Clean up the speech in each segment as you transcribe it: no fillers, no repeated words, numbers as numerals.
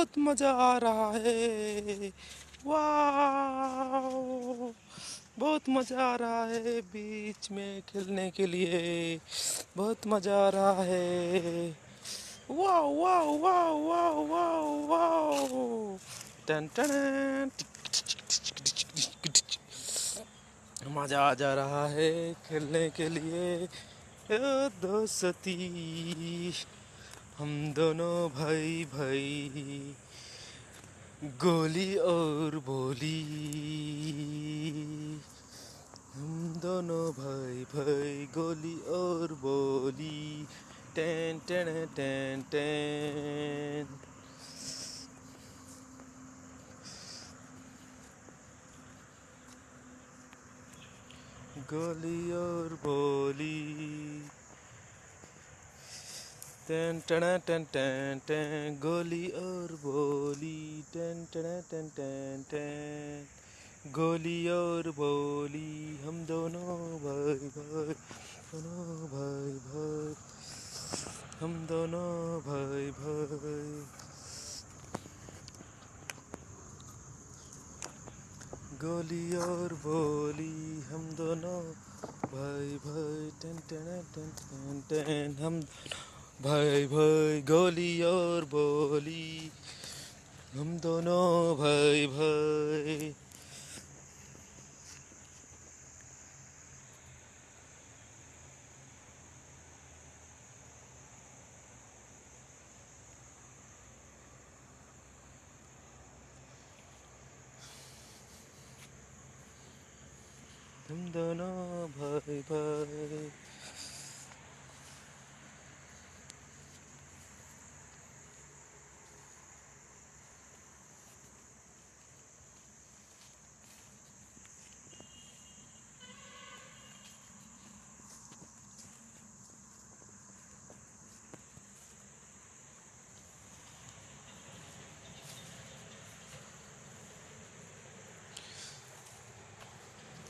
बहुत मजा आ रहा है। वाह, बहुत मजा आ रहा है बीच में खेलने के लिए। बहुत मजा आ रहा है। वाह वाह वाह वाह वाह वाह। टन टन। मजा आ जा रहा है खेलने के लिए। दोस्ती हम दोनों भाई भाई, गोली और बोली। हम दोनों भाई भाई, गोली और बोली। Ten ten ten ten. गोली और बोली। Ten ten ten ten ten. गोली और बोली। Ten ten ten ten ten. गोली और बोली। हम दोनों भाई भाई, दोनों भाई भाई, हम दोनों भाई भाई। गोली और बोली, हम दोनों भाई भाई। Ten ten ten ten ten. हम भाई भाई, गोली और बोली। हम दोनों भाई भाई। हम दोनों भाई भाई।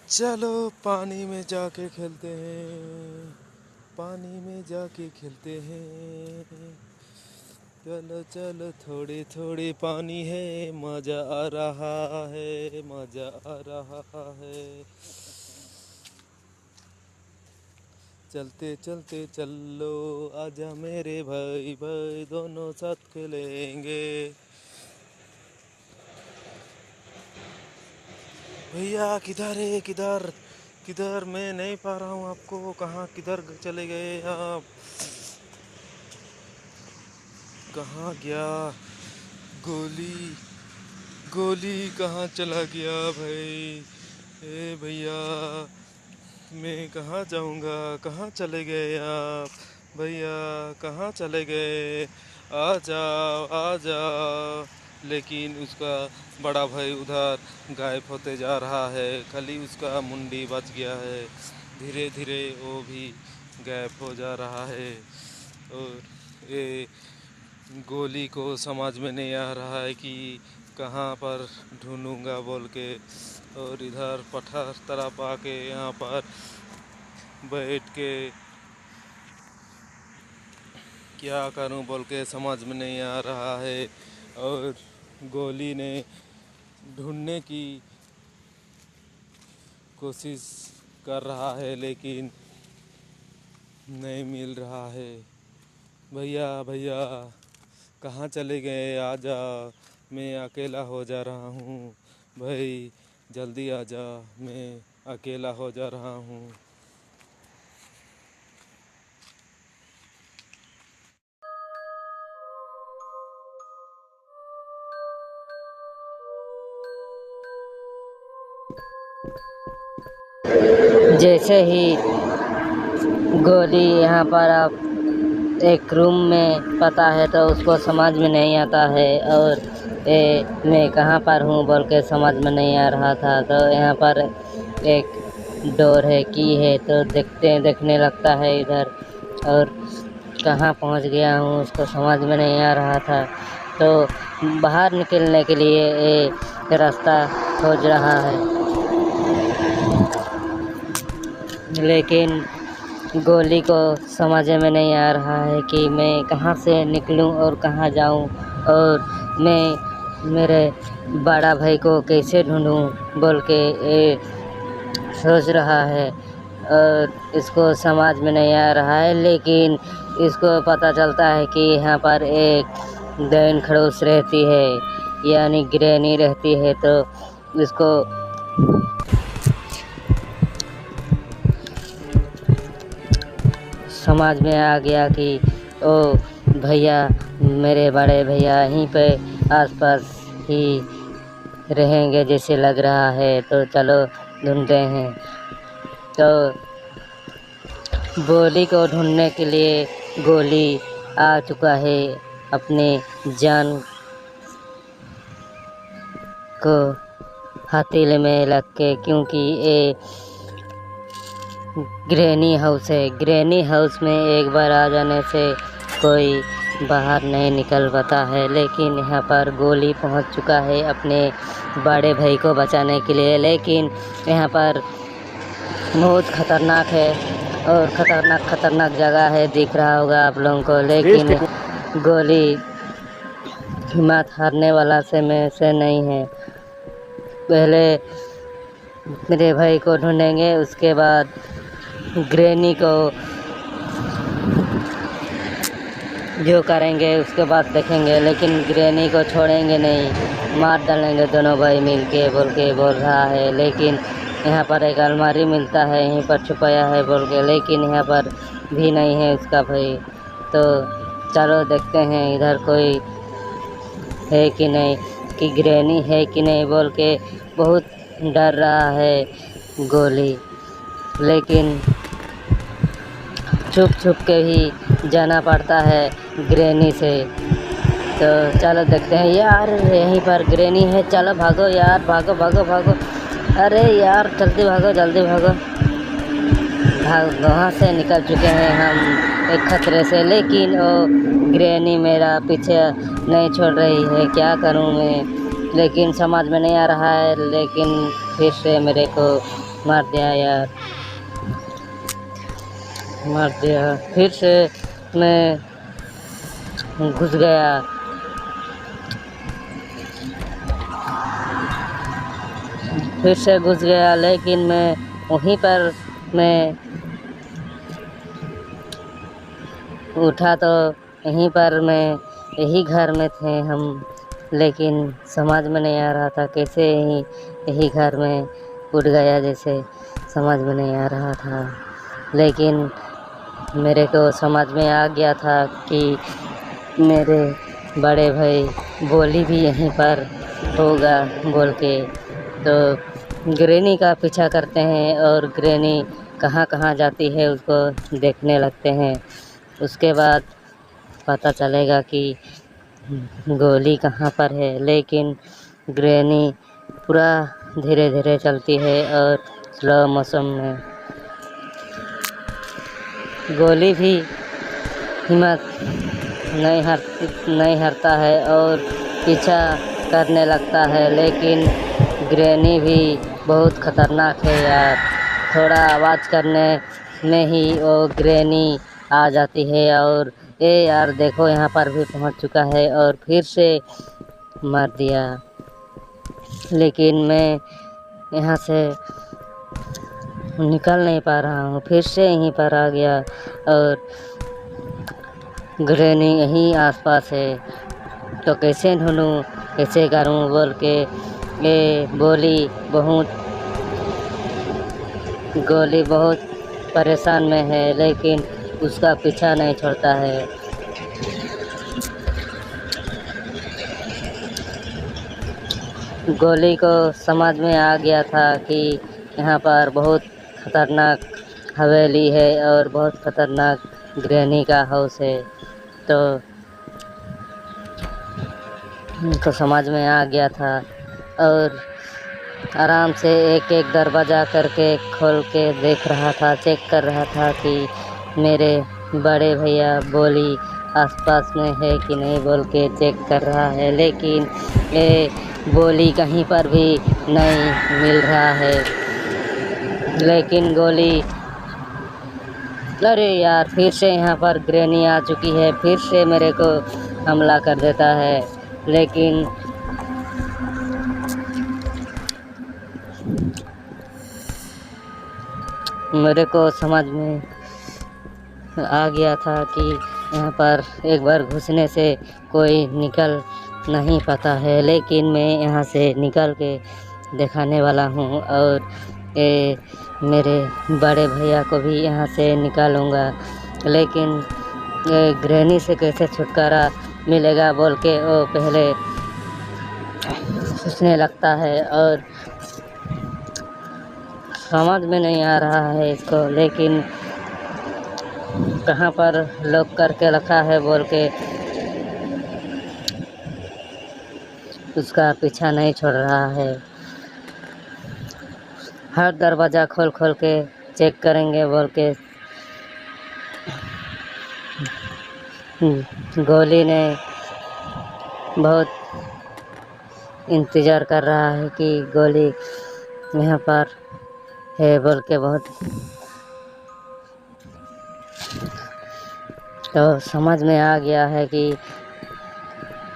चलो पानी में जाके खेलते हैं, पानी में जाके खेलते हैं। चलो चलो, थोड़ी थोड़ी पानी है, मजा आ रहा है, मजा आ रहा है। चलते चलते चलो, आजा मेरे भाई भाई, दोनों साथ खेलेंगे। भैया किधर है, किधर किधर? मैं नहीं पा रहा हूँ आपको। कहाँ किधर चले गए आप? कहाँ गया गोली? गोली कहाँ चला गया भाई? ए भैया, मैं कहाँ जाऊँगा? कहाँ चले गए आप भैया? कहाँ चले गए? आ जाओ आ जाओ। लेकिन उसका बड़ा भाई उधर गायब होते जा रहा है। खाली उसका मुंडी बच गया है। धीरे धीरे वो भी गायब हो जा रहा है। और ये गोली को समझ में नहीं आ रहा है कि कहाँ पर ढूंढूंगा बोल के। और इधर पठार तरफ आके यहाँ पर बैठ के क्या करूं बोल के समझ में नहीं आ रहा है। और गोली ने ढूंढने की कोशिश कर रहा है, लेकिन नहीं मिल रहा है। भैया भैया, कहाँ चले गए? आजा, मैं अकेला हो जा रहा हूँ। भाई जल्दी आजा, मैं अकेला हो जा रहा हूँ। जैसे ही गोली यहाँ पर आप एक रूम में पता है तो उसको समझ में नहीं आता है। और मैं कहाँ पर हूँ बोल के समझ में नहीं आ रहा था। तो यहाँ पर एक डोर है, की है, तो देखने लगता है इधर। और कहाँ पहुँच गया हूँ उसको समझ में नहीं आ रहा था। तो बाहर निकलने के लिए रास्ता खोज रहा है, लेकिन गोली को समझ में नहीं आ रहा है कि मैं कहाँ से निकलूं और कहाँ जाऊं। और मैं मेरे बड़ा भाई को कैसे ढूंढूं बोल के ये सोच रहा है और इसको समझ में नहीं आ रहा है। लेकिन इसको पता चलता है कि यहाँ पर एक दैन खड़ूस रहती है यानी ग्रैनी रहती है, तो इसको समझ में आ गया कि ओ भैया, मेरे बड़े भैया यहीं पे आसपास ही रहेंगे जैसे लग रहा है, तो चलो ढूंढते हैं। तो गोली को ढूंढने के लिए गोली आ चुका है अपने जान को हथेली में लग के, क्योंकि ये ग्रैनी हाउस है। ग्रैनी हाउस में एक बार आ जाने से कोई बाहर नहीं निकल पाता है। लेकिन यहाँ पर गोली पहुँच चुका है अपने बड़े भाई को बचाने के लिए। लेकिन यहाँ पर बहुत ख़तरनाक है और ख़तरनाक जगह है, दिख रहा होगा आप लोगों को। लेकिन गोली हिम्मत हारने वाला से नहीं है। पहले मेरे भाई को ढूंढेंगे, उसके बाद ग्रैनी को जो करेंगे उसके बाद देखेंगे। लेकिन ग्रैनी को छोड़ेंगे नहीं, मार डालेंगे दोनों भाई मिलके बोल के बोल रहा है। लेकिन यहाँ पर एक अलमारी मिलता है, यहीं पर छुपाया है बोल के, लेकिन यहाँ पर भी नहीं है उसका भाई। तो चलो देखते हैं इधर कोई है कि नहीं, कि ग्रैनी है कि नहीं बोल के बहुत डर रहा है गोली। लेकिन छुप के ही जाना पड़ता है ग्रैनी से। तो चलो देखते हैं। यार यहीं पर ग्रैनी है, चलो भागो यार, भागो भागो भागो। अरे यार जल्दी भागो जल्दी भागो। वहाँ से निकल चुके हैं हम एक खतरे से, लेकिन वो ग्रैनी मेरा पीछे नहीं छोड़ रही है। क्या करूँ मैं, लेकिन समझ में नहीं आ रहा है। लेकिन फिर से मेरे को मार दिया यार, मार दिया। फिर से मैं घुस गया। लेकिन मैं वहीं पर मैं उठा तो यहीं पर मैं यही घर में थे हम। लेकिन समझ में नहीं आ रहा था कैसे यही घर में उठ गया, जैसे समझ में नहीं आ रहा था। लेकिन मेरे को समझ में आ गया था कि मेरे बड़े भाई गोली भी यहीं पर होगा बोल के। तो ग्रैनी का पीछा करते हैं और ग्रैनी कहाँ कहाँ जाती है उसको देखने लगते हैं। उसके बाद पता चलेगा कि गोली कहाँ पर है। लेकिन ग्रैनी पूरा धीरे धीरे चलती है और स्लो मोशन में। गोली भी हिम्मत नहीं हारता है और पीछा करने लगता है। लेकिन ग्रैनी भी बहुत ख़तरनाक है यार। थोड़ा आवाज़ करने में ही वो ग्रैनी आ जाती है और ये यार देखो यहाँ पर भी पहुँच चुका है और फिर से मार दिया। लेकिन मैं यहाँ से निकल नहीं पा रहा हूँ, फिर से यहीं पर आ गया और ग्रैनी यहीं आसपास है। तो कैसे ढूंढूं, कैसे करूं बोल के ये गोली बहुत परेशान में है। लेकिन उसका पीछा नहीं छोड़ता है। गोली को समझ में आ गया था कि यहाँ पर बहुत ख़तरनाक हवेली है और बहुत ख़तरनाक ग्रैनी का हाउस है। तो समझ में आ गया था और आराम से एक एक दरवाज़ा करके खोल के देख रहा था, चेक कर रहा था कि मेरे बड़े भैया गोली आसपास में है कि नहीं बोल के चेक कर रहा है। लेकिन ये गोली कहीं पर भी नहीं मिल रहा है। लेकिन गोली, अरे यार फिर से यहाँ पर ग्रैनी आ चुकी है, फिर से मेरे को हमला कर देता है। लेकिन मेरे को समझ में आ गया था कि यहाँ पर एक बार घुसने से कोई निकल नहीं पाता है, लेकिन मैं यहाँ से निकल के दिखाने वाला हूँ और ये मेरे बड़े भैया को भी यहाँ से निकालूँगा। लेकिन ये ग्रहणी से कैसे छुटकारा मिलेगा बोल के वो पहले सोचने लगता है और समझ में नहीं आ रहा है इसको, लेकिन कहाँ पर लॉक करके रखा है बोल के उसका पीछा नहीं छोड़ रहा है। हर दरवाज़ा खोल खोल के चेक करेंगे बोल के गोली ने बहुत इंतज़ार कर रहा है कि गोली यहाँ पर है बोल के बहुत, तो समझ में आ गया है कि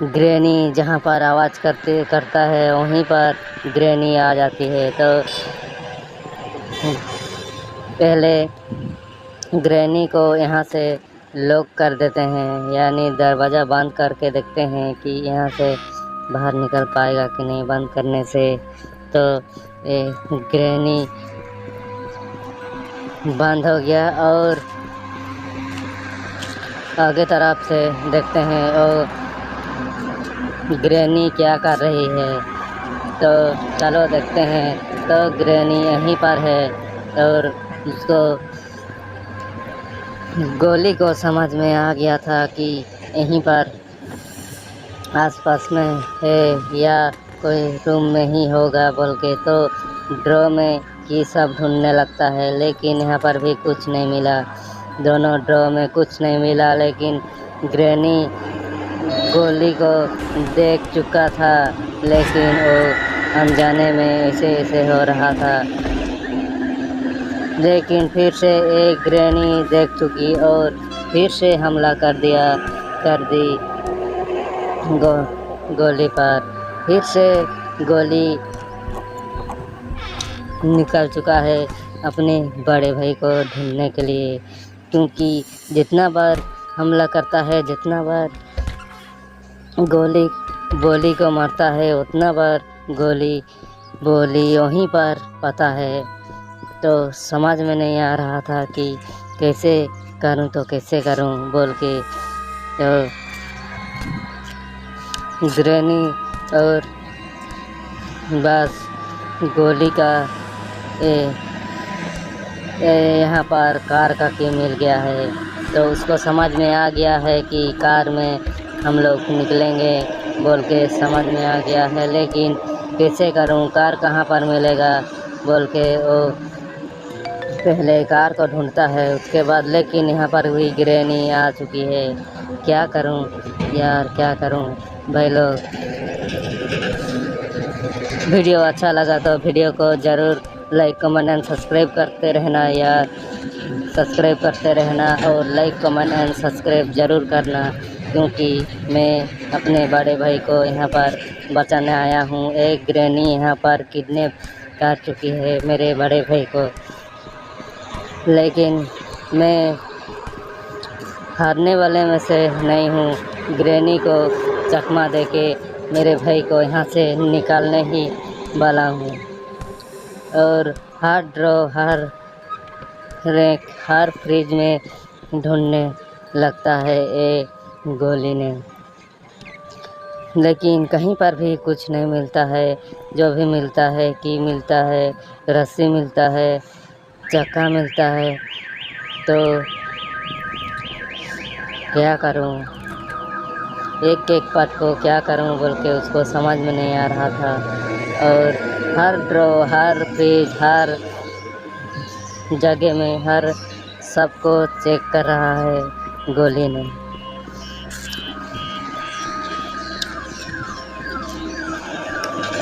ग्रहणी जहाँ पर आवाज़ करता है वहीं पर ग्रहणी आ जाती है। तो पहले ग्रहणी को यहाँ से लॉक कर देते हैं, यानी दरवाज़ा बंद करके देखते हैं कि यहाँ से बाहर निकल पाएगा कि नहीं। बंद करने से तो ये ग्रहणी बंद हो गया और आगे तरफ से देखते हैं और ग्रहणी क्या कर रही है। तो चलो देखते हैं। तो ग्रहणी यहीं पर है और उसको गोली को समझ में आ गया था कि यहीं पर आसपास में है या कोई रूम में ही होगा बोल के, तो ड्रॉ में की सब ढूंढने लगता है, लेकिन यहाँ पर भी कुछ नहीं मिला। दोनों ड्रॉ में कुछ नहीं मिला, लेकिन ग्रहणी गोली को देख चुका था, लेकिन वो अनजाने में ऐसे हो रहा था। लेकिन फिर से एक ग्रहणी देख चुकी और फिर से हमला कर दी गोली पर। फिर से गोली निकल चुका है अपने बड़े भाई को ढूंढने के लिए, क्योंकि जितना बार हमला करता है, जितना बार गोली को मारता है, उतना बार गोली वहीं पर पता है। तो समझ में नहीं आ रहा था कि कैसे करूं तो कैसे करूं बोल के। तो ग्रहणी और बस गोली का यहाँ पर कार का की मिल गया है, तो उसको समझ में आ गया है कि कार में हम लोग निकलेंगे बोल के समझ में आ गया है। लेकिन कैसे करूं, कार कहाँ पर मिलेगा बोल के वो पहले कार को ढूंढता है, उसके बाद लेकिन यहाँ पर भी ग्रहणी आ चुकी है। क्या करूं यार, क्या करूं भाई लोग। वीडियो अच्छा लगा तो वीडियो को ज़रूर लाइक कमेंट एंड सब्सक्राइब करते रहना यार, सब्सक्राइब करते रहना और लाइक कमेंट एंड सब्सक्राइब ज़रूर करना, क्योंकि मैं अपने बड़े भाई को यहाँ पर बचाने आया हूँ। एक ग्रहणी यहाँ पर किडनैप कर चुकी है मेरे बड़े भाई को, लेकिन मैं हारने वाले में से नहीं हूँ। ग्रहणी को चकमा देके मेरे भाई को यहाँ से निकालने ही वाला हूँ। और हर ड्रॉ, हर रैक, हर फ्रिज में ढूंढने लगता है ये गोली ने, लेकिन कहीं पर भी कुछ नहीं मिलता है। जो भी मिलता है कि मिलता है रस्सी, मिलता है चक्का, मिलता है। तो क्या करूं, एक एक पार्ट को क्या करूं बोल के उसको समझ में नहीं आ रहा था। और हर ड्रॉ, हर फ्रिज, हर जगह में हर सबको चेक कर रहा है गोली ने।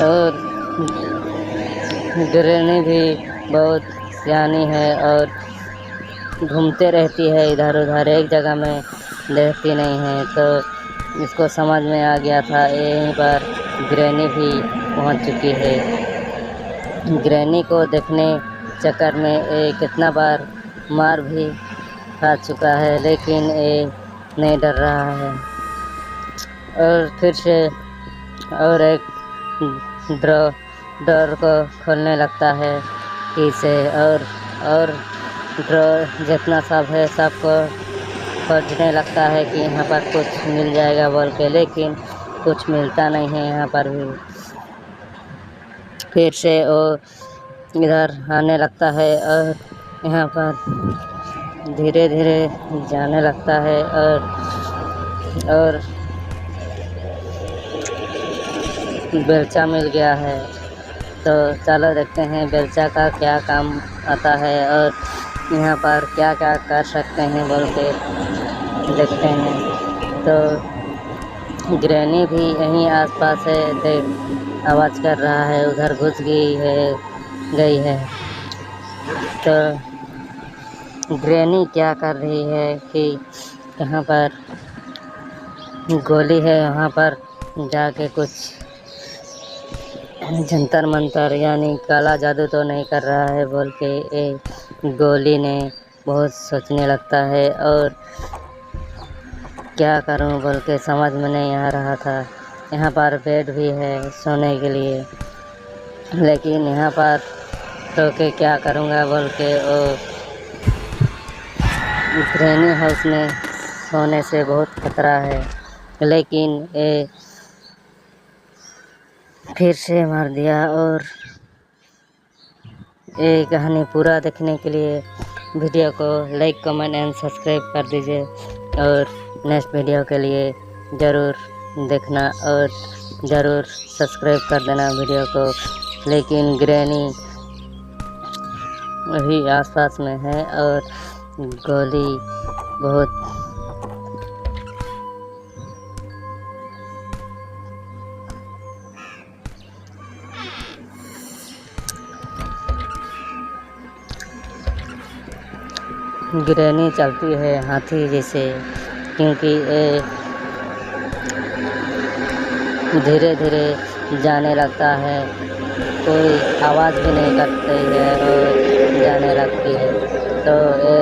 और ग्रहणी भी बहुत सियानी है और घूमते रहती है इधर उधर, एक जगह में रहती नहीं है। तो इसको समझ में आ गया था। यहीं पर ग्रैनी भी पहुंच चुकी है। ग्रैनी को देखने चक्कर में ये कितना बार मार भी खा चुका है, लेकिन ये नहीं डर रहा है। और फिर से और एक डर को खोलने लगता है कि से और ड्रॉ जितना सब है सबको खोजने लगता है कि यहाँ पर कुछ मिल जाएगा बोल के, लेकिन कुछ मिलता नहीं है यहाँ पर भी। फिर से वो इधर आने लगता है और यहाँ पर धीरे धीरे जाने लगता है और बेलचा मिल गया है। तो चलो देखते हैं बेलचा का क्या काम आता है और यहाँ पर क्या क्या कर सकते हैं बोल के देखते हैं। तो ग्रैनी भी यहीं आसपास है, देख आवाज़ कर रहा है, उधर घुस गई है। तो ग्रैनी क्या कर रही है कि कहाँ पर गोली है वहाँ पर जाके कुछ जंतर मंतर यानी काला जादू तो नहीं कर रहा है बोल के ये गोली ने बहुत सोचने लगता है और क्या करूं बोल के समझ में नहीं आ रहा था। यहाँ पर बेड भी है सोने के लिए, लेकिन यहाँ पर तो के क्या करूँगा बोल के वो ग्रैनी हाउस में सोने से बहुत खतरा है, लेकिन ये फिर से मार दिया। और ये कहानी पूरा देखने के लिए वीडियो को लाइक कमेंट एंड सब्सक्राइब कर दीजिए और नेक्स्ट वीडियो के लिए ज़रूर देखना और ज़रूर सब्सक्राइब कर देना वीडियो को। लेकिन ग्रैनी अभी आसपास में है और गोली बहुत ग्रैनी चलती है हाथी जैसे, क्योंकि ये धीरे धीरे जाने लगता है, कोई आवाज़ भी नहीं करती है और जाने लगती है। तो ये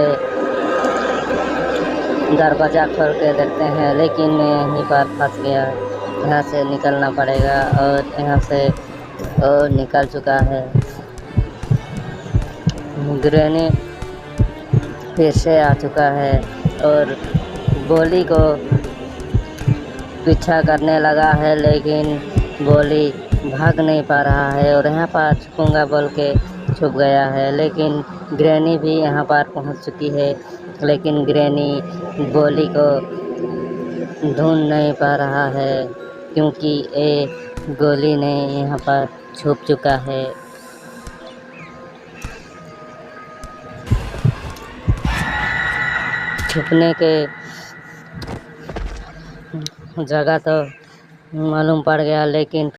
दरवाज़ा खोल के देखते हैं, लेकिन मैं यहीं पर फंस गया। यहाँ से निकलना पड़ेगा और यहाँ से और निकल चुका है। ग्रैनी फिर से आ चुका है और गोली को पीछा करने लगा है, लेकिन गोली भाग नहीं पा रहा है और यहाँ पर छुपूंगा बोल के छुप गया है। लेकिन ग्रैनी भी यहाँ पर पहुँच चुकी है, लेकिन ग्रैनी गोली को ढूंढ नहीं पा रहा है, क्योंकि ये गोली ने यहाँ पर छुप चुका है। छुपने के जगह तो मालूम पड़ गया, लेकिन